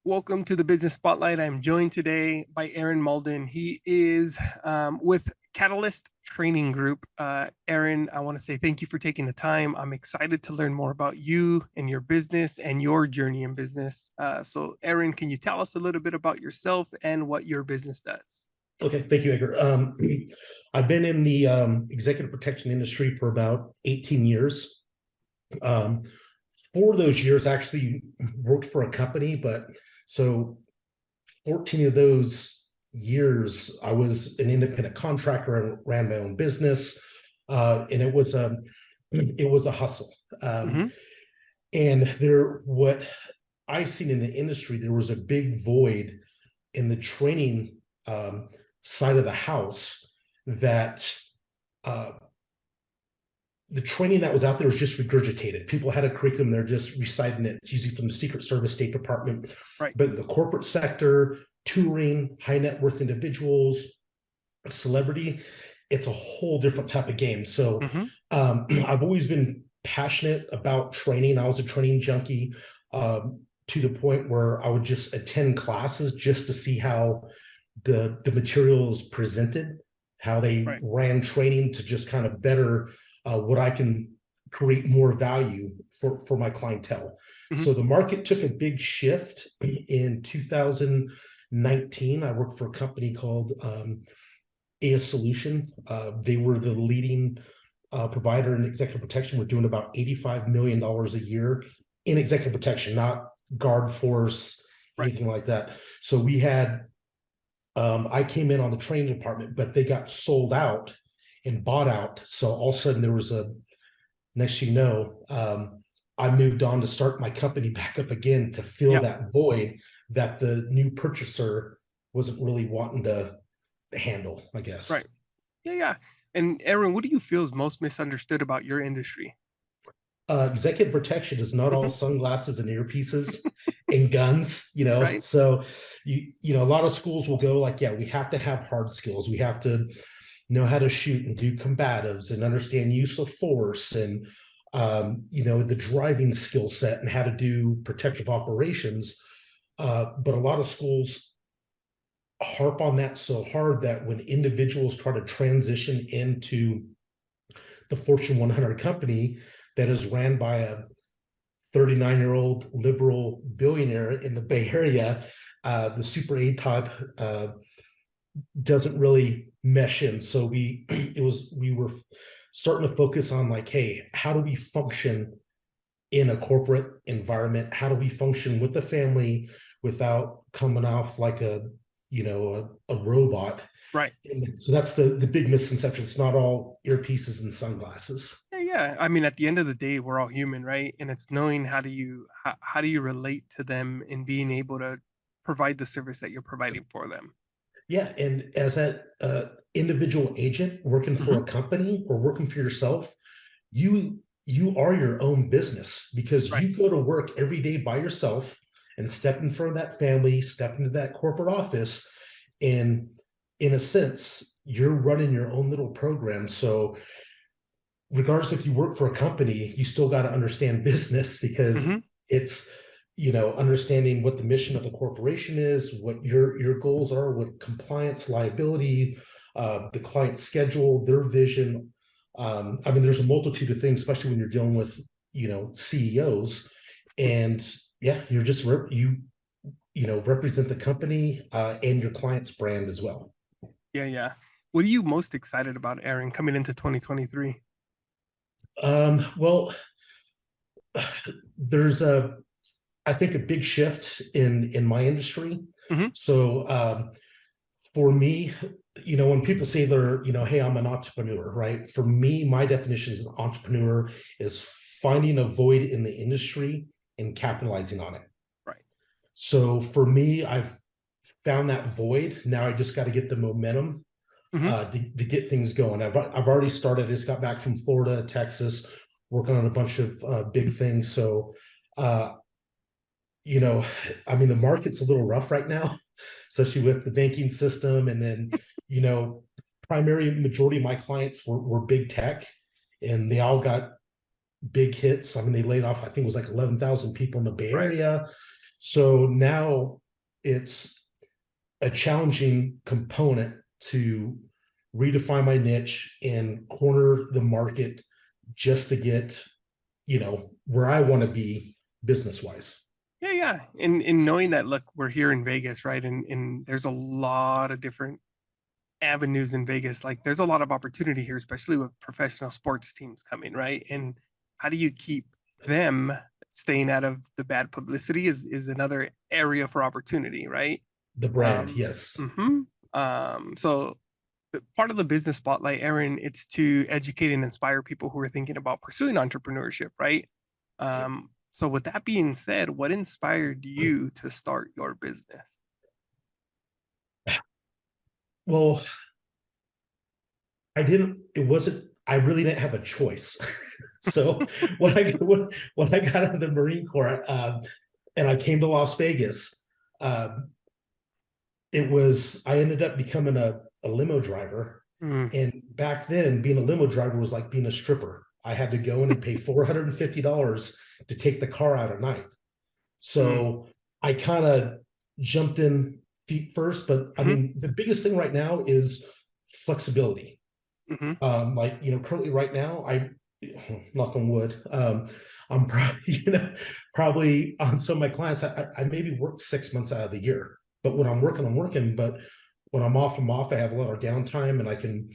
Welcome to the Business Spotlight. I'm joined today by Aaron Mauldin. He is with Katalyst Training Group. Aaron, I want to say thank you for taking the time. I'm excited to learn more about you and your business and your journey in business. Aaron, can you tell us a little bit about yourself and what your business does? Okay, thank you, Edgar. I've been in the executive protection industry for about 18 years. Um, for those years, I actually worked for a company, but so 14 of those years, I was an independent contractor and ran my own business, and it was a hustle. Mm-hmm. And what I seen in the industry, there was a big void in the training side of the house that uh, the training that was out there was just regurgitated. People had a curriculum, they're just reciting it, it's usually from the Secret Service, State Department. Right. But in the corporate sector, touring, high net worth individuals, celebrity, it's a whole different type of game. So Mm-hmm. I've always been passionate about training. I was a training junkie to the point where I would just attend classes just to see how the materials presented, how they Right. ran training to just kind of better what I can create more value for my clientele. Mm-hmm. So the market took a big shift in 2019. I worked for a company called AS Solution. They were the leading provider in executive protection. We're doing about $85 million a year in executive protection, not guard force, Right. anything like that. So we had I came in on the training department, but they got sold out and bought out. So all of a sudden there was next thing you know, I moved on to start my company back up again to fill Yeah. that void that the new purchaser wasn't really wanting to handle, I guess. Right. Yeah. Yeah. And Aaron, what do you feel is most misunderstood about your industry? Executive protection is not all Mm-hmm. sunglasses and earpieces and guns, Right. So a lot of schools will go like, yeah, we have to have hard skills. We have to know how to shoot and do combatives and understand use of force and the driving skill set and how to do protective operations. But a lot of schools harp on that so hard that when individuals try to transition into the Fortune 100 company that is ran by a 39-year-old liberal billionaire in the Bay Area, the Super A type doesn't really mesh in. So we were starting to focus on like, hey, how do we function in a corporate environment? How do we function with the family without coming off like a robot? Right. And so that's the big misconception. It's not all earpieces and sunglasses. Yeah, yeah. I mean, at the end of the day, we're all human, right? And it's knowing how do you relate to them and being able to provide the service that you're providing for them. Yeah, and as that individual agent working for Hmm. a company or working for yourself, you are your own business because Right. you go to work every day by yourself and step in front of that family, step into that corporate office, and in a sense, you're running your own little program. So regardless if you work for a company, you still got to understand business because Hmm. it's understanding what the mission of the corporation is, what your goals are, what compliance, liability, the client schedule, their vision. I mean, there's a multitude of things, especially when you're dealing with CEOs, and yeah, you're just represent the company and your client's brand as well. Yeah, yeah. What are you most excited about, Aaron, coming into 2023? Well, there's I think a big shift in my industry. Hmm. So for me, when people say they're, hey, I'm an entrepreneur, right? For me, my definition as an entrepreneur is finding a void in the industry and capitalizing on it. Right. So for me, I've found that void. Now I just got to get the momentum Hmm. to get things going. I've already started. I just got back from Florida, Texas, working on a bunch of big things. So uh, you know, I mean, the market's a little rough right now, especially with the banking system. And then, primary majority of my clients were big tech and they all got big hits. I mean, they laid off, I think it was like 11,000 people in the Bay Right. Area. So now it's a challenging component to redefine my niche and corner the market just to get, where I want to be business wise. Yeah, yeah. And knowing that, look, we're here in Vegas, right? And there's a lot of different avenues in Vegas. Like there's a lot of opportunity here, especially with professional sports teams coming, right? And how do you keep them staying out of the bad publicity is another area for opportunity, right? The brand, yes. So part of the business spotlight, Aaron, it's to educate and inspire people who are thinking about pursuing entrepreneurship, right? So with that being said, what inspired you to start your business? Well, I really didn't have a choice. So when I got out of the Marine Corps, and I came to Las Vegas, um, I ended up becoming a limo driver. Mm, And back then, being a limo driver was like being a stripper. I had to go in and pay $450 to take the car out at night. mm, So I kind of jumped in feet first. But I mhm, mean, the biggest thing right now is flexibility. mhm, Like, currently right now, knock on wood, I'm probably, probably on some of my clients, I maybe work 6 months out of the year. But when I'm working, I'm working. But when I'm off, I'm off. I have a lot of downtime and I can,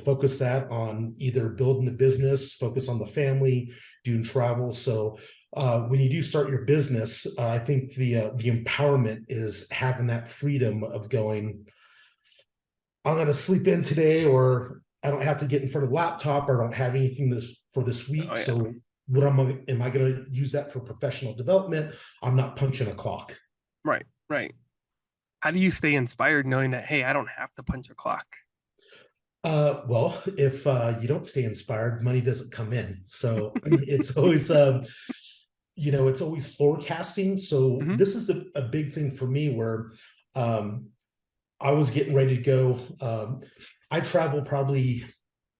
focus that on either building the business, focus on the family, doing travel. So when you do start your business, I think the empowerment is having that freedom of going, I'm going to sleep in today, or I don't have to get in front of the laptop, or I don't have anything this oh week. yeah, So am I going to use that for professional development? I'm not punching a clock. right, right. How do you stay inspired knowing that, hey, I don't have to punch a clock? Well, if you don't stay inspired, money doesn't come in. So it's always, it's always forecasting. So Hmm. this is a big thing for me where um, I was getting ready to go. I travel probably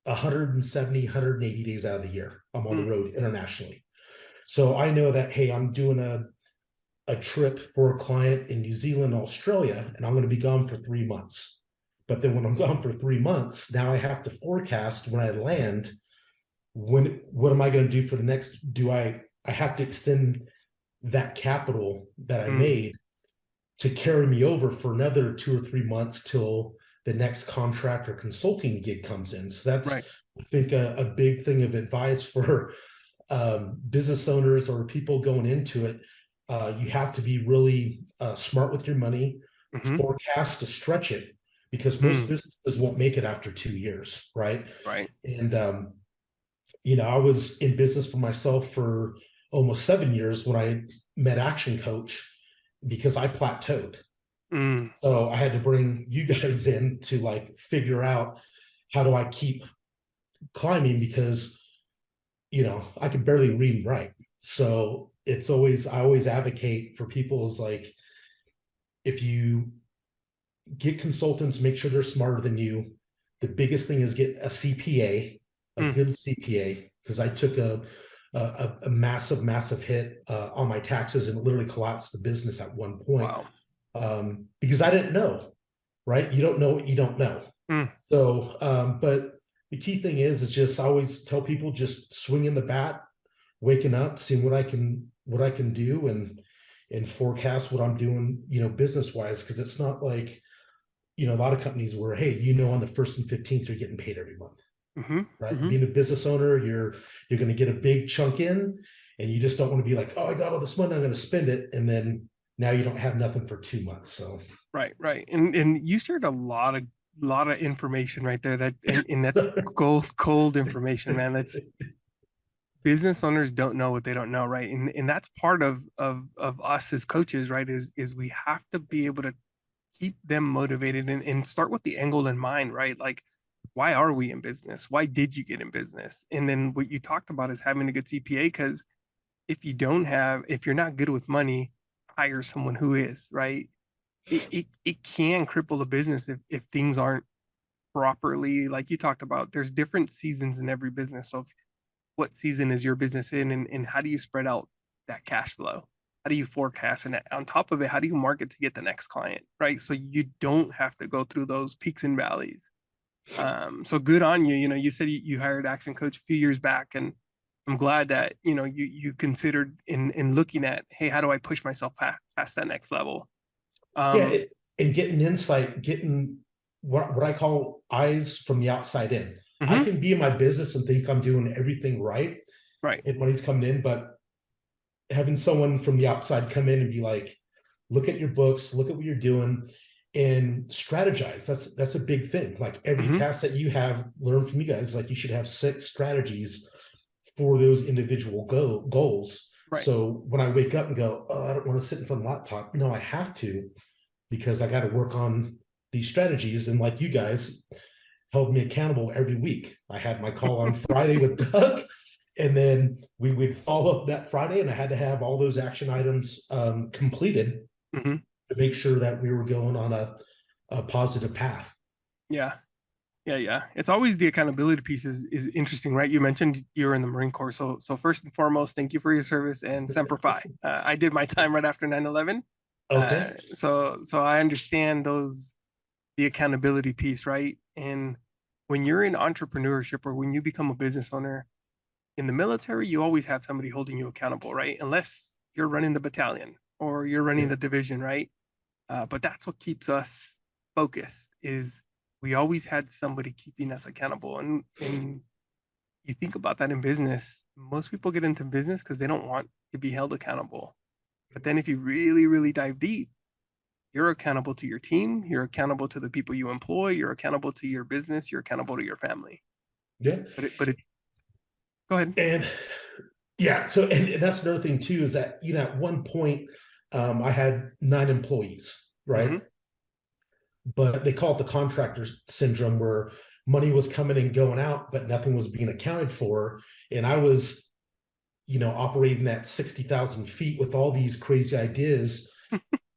170, 180 days out of the year. I'm on the Mm, road internationally. So I know that, hey, I'm doing a trip for a client in New Zealand, Australia, and I'm going to be gone for 3 months. But then when I'm gone for 3 months, now I have to forecast when I land, what am I going to do for the next, I have to extend that capital that I mm, made to carry me over for another 2 or 3 months till the next contract or consulting gig comes in. So that's, right. I think, a big thing of advice for business owners or people going into it. You have to be really smart with your money, Hmm. forecast to stretch it, because most Mm, businesses won't make it after 2 years, right? right. And I was in business for myself for almost 7 years when I met Action Coach because I plateaued. Mm, So I had to bring you guys in to like figure out how do I keep climbing, because I could barely read and write. So I always advocate for people's like, if you get consultants, make sure they're smarter than you. The biggest thing is get a CPA, a mm, good CPA, because I took a massive, massive hit on my taxes and literally collapsed the business at one point, wow. because I didn't know, right? You don't know what you don't know. Mm, So, but the key thing is just I always tell people, just swinging the bat, waking up, seeing what I can do, and forecast what I'm doing, business wise, because it's not like, a lot of companies where, hey, on the 1st and 15th you're getting paid every month, hmm. right? Hmm. Being a business owner, you're going to get a big chunk in, and you just don't want to be like, oh, I got all this money, I'm going to spend it, and then now you don't have nothing for 2 months. So, Right, right. And you shared a lot of information right there and that's so cold information, man. That's business owners don't know what they don't know, right? And that's part of us as coaches, right? Is we have to be able to keep them motivated and start with the angle in mind, right? Like, why are we in business? Why did you get in business? And then what you talked about is having a good CPA, because if you're not good with money, hire someone who is, right? It can cripple the business if things aren't properly, like you talked about. There's different seasons in every business. So what season is your business in, and how do you spread out that cash flow? how do you forecast, and on top of it, how do you market to get the next client, right? So you don't have to go through those peaks and valleys. So good on you. You know, you said you hired action coach a few years back, and I'm glad that, you know, you considered in looking at, hey, how do I push myself past that next level? Yeah, Um, and getting insight, getting what I call eyes from the outside in. I mhm, can be in my business and think I'm doing everything right right. and money's coming in, but having someone from the outside come in and be like, look at your books, look at what you're doing, and strategize. That's a big thing. Like every Mhm, task that you have, learn from you guys. Like you should have 6 strategies for those individual goals. right. So when I wake up and go, oh, I don't want to sit in front of the laptop. No, I have to, because I got to work on these strategies. And like you guys held me accountable every week. I had my call on Friday with Doug, and then we would follow up that Friday, and I had to have all those action items completed Mhm, to make sure that we were going on a positive path. yeah. Yeah, yeah. It's always the accountability piece is interesting, right? You mentioned you're in the Marine Corps. So first and foremost, thank you for your service and Semper Fi. I did my time right after 9/11. Okay. So I understand the accountability piece, right? And when you're in entrepreneurship or when you become a business owner in the military, you always have somebody holding you accountable, right? Unless you're running the battalion or you're running Yeah. the division, right? But that's what keeps us focused is we always had somebody keeping us accountable. And you think about that in business, most people get into business because they don't want to be held accountable. But then if you really, really dive deep, you're accountable to your team, you're accountable to the people you employ, you're accountable to your business, you're accountable to your family. Yeah. But it go ahead. And yeah, so and that's another thing too, is that at one point I had 9 employees, right? Mm-hmm. But they call it the contractor syndrome, where money was coming and going out, but nothing was being accounted for. And I was, operating at 60,000 feet with all these crazy ideas,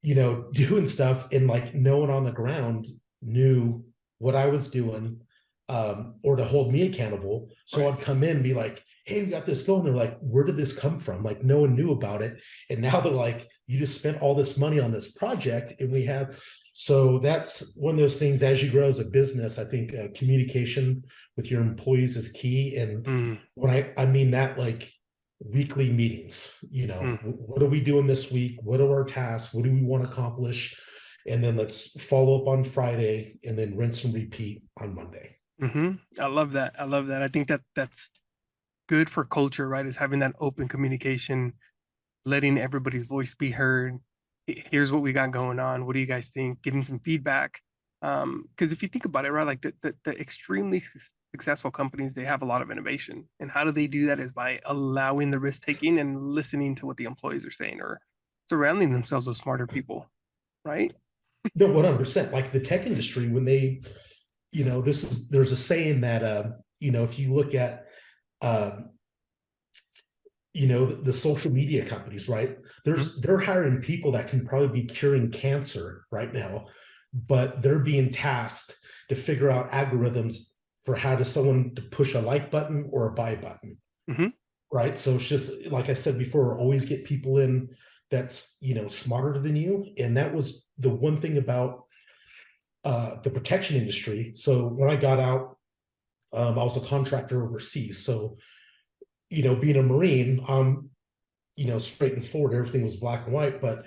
doing stuff, and like no one on the ground knew what I was doing, or to hold me accountable. So Right. I'd come in and be like, hey, we got this going. They're like, where did this come from? Like, no one knew about it. And now they're like, you just spent all this money on this project. And we have, so that's one of those things. As you grow as a business, I think communication with your employees is key. And Mm, when I mean that, like, weekly meetings, mm, what are we doing this week? What are our tasks? What do we want to accomplish? And then let's follow up on Friday, and then rinse and repeat on Monday. mm-hmm. I love that. I love that. I think that's good for culture, right? Is having that open communication, letting everybody's voice be heard. Here's what we got going on. What do you guys think? Getting some feedback. Because if you think about it, right, like the extremely successful companies, they have a lot of innovation. And how do they do that is by allowing the risk taking and listening to what the employees are saying or surrounding themselves with smarter people, right? No, 100%. Like the tech industry, when they, there's a saying that, if you look at, um, the social media companies, right? Mhm. They're hiring people that can probably be curing cancer right now, but they're being tasked to figure out algorithms for how to someone to push a like button or a buy button, Mhm. right? So it's just like I said before, always get people in that's smarter than you. And that was the one thing about the protection industry. So when I got out, I was a contractor overseas. So being a Marine, straight and forward, everything was black and white. But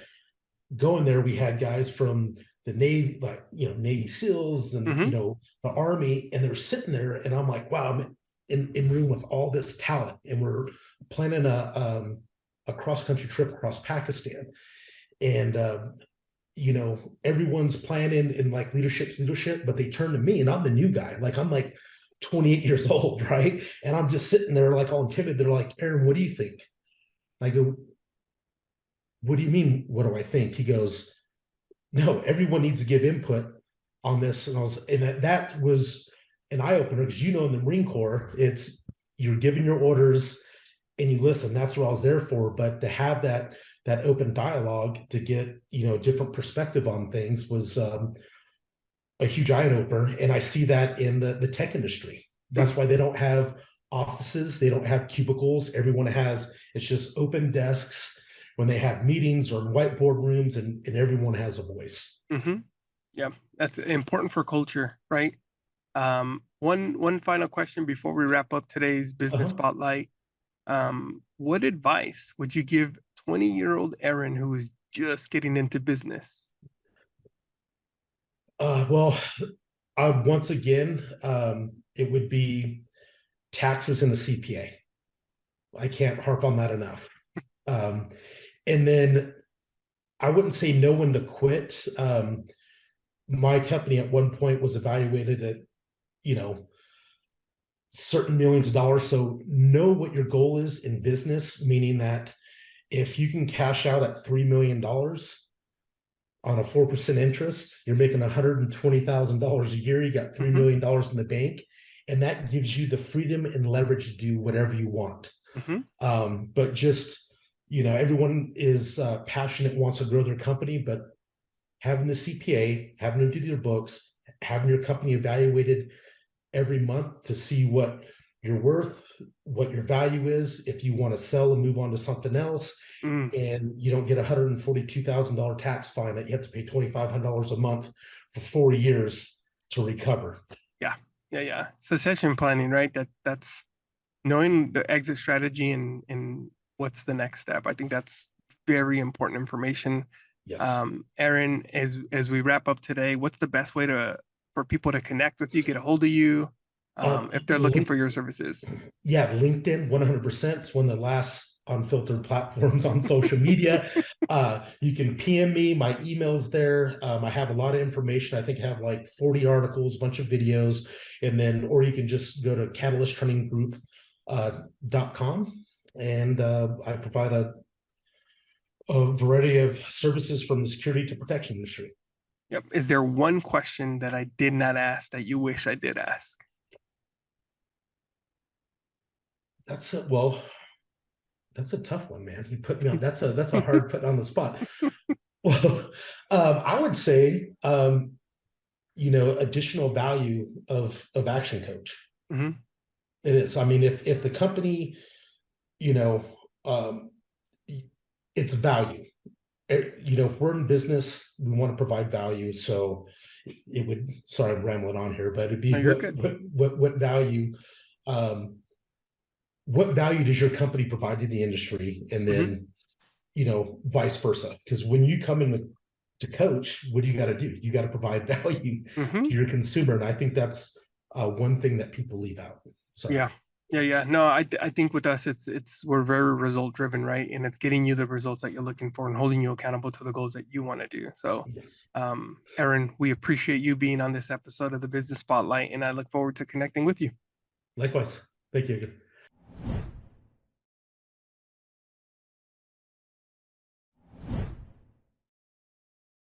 going there, we had guys from the Navy, like Navy SEALs, and Mhm. the Army, and they're sitting there, and I'm like, wow, I'm in room with all this talent, and we're planning a cross country trip across Pakistan, and everyone's planning, and like leadership, but they turn to me, and I'm the new guy, like I'm like 28 years old, right? And I'm just sitting there like all timid. They're like, Aaron, what do you think? I go, what do you mean? What do I think? He goes, no, everyone needs to give input on this. And that was an eye opener, because in the Marine Corps, it's you're giving your orders and you listen. That's what I was there for. But to have that open dialogue to get different perspective on things was a huge eye opener. And I see that in the tech industry. Mm. That's why they don't have offices, they don't have cubicles. Everyone has, it's just open desks. when they have meetings or in whiteboard rooms, and everyone has a voice. Mm-hmm. Yeah, that's important for culture, right? One final question before we wrap up today's business Uh-huh. spotlight. What advice would you give 20-year-old Aaron who is just getting into business? Well, once again, it would be taxes and the CPA. I can't harp on that enough. Um, and then I wouldn't say know when to quit. My company at one point was evaluated at, you know, certain millions of dollars. So know what your goal is in business, meaning that if you can cash out at $3 million on a 4% interest, you're making $120,000 a year. You got $3 Mm-hmm. million in the bank, and that gives you the freedom and leverage to do whatever you want. Mm-hmm. But just, everyone is passionate, wants to grow their company, but having the CPA, having them do their books, having your company evaluated every month to see what you're worth, what your value is, if you want to sell and move on to something else, Mm. and you don't get a $142,000 tax fine that you have to pay $2,500 a month for 4 years to recover. Yeah, yeah. Succession planning, right? That's knowing the exit strategy and what's the next step. I think that's very important information. Yes. Aaron, as we wrap up today, what's the best way for people to connect with you, get a hold of you, Uh, if they're looking for your services? yeah, LinkedIn, 100%. It's one of the last unfiltered platforms on social media. You can PM me. My email's there. I have a lot of information. I think I have like 40 articles, a bunch of videos, or you can just go to catalysttraininggroup.com, and I provide a variety of services from the security to protection industry. Yep. Is there one question that I did not ask that you wish I did ask? Well, that's a tough one, man. You put me on. That's a hard put on the spot. Well, I would say, additional value of Action Coach. Mm-hmm. It is. I mean, if the company, you know, um, it's value. If we're in business, we want to provide value. So it would. Sorry, I'm rambling on here, but it'd No, be you're good. what value. Um, what value does your company provide to the industry, and Mm-hmm. then vice versa. Because when you come in to coach, what do you got to do? You got to provide value Mm-hmm. to your consumer, and I think that's one thing that people leave out. Sorry. Yeah. Yeah. No, I think with us, it's we're very result driven, right? And it's getting you the results that you're looking for and holding you accountable to the goals that you want to do. So, Yes. Aaron, we appreciate you being on this episode of the Business Spotlight, and I look forward to connecting with you. Likewise. Thank you.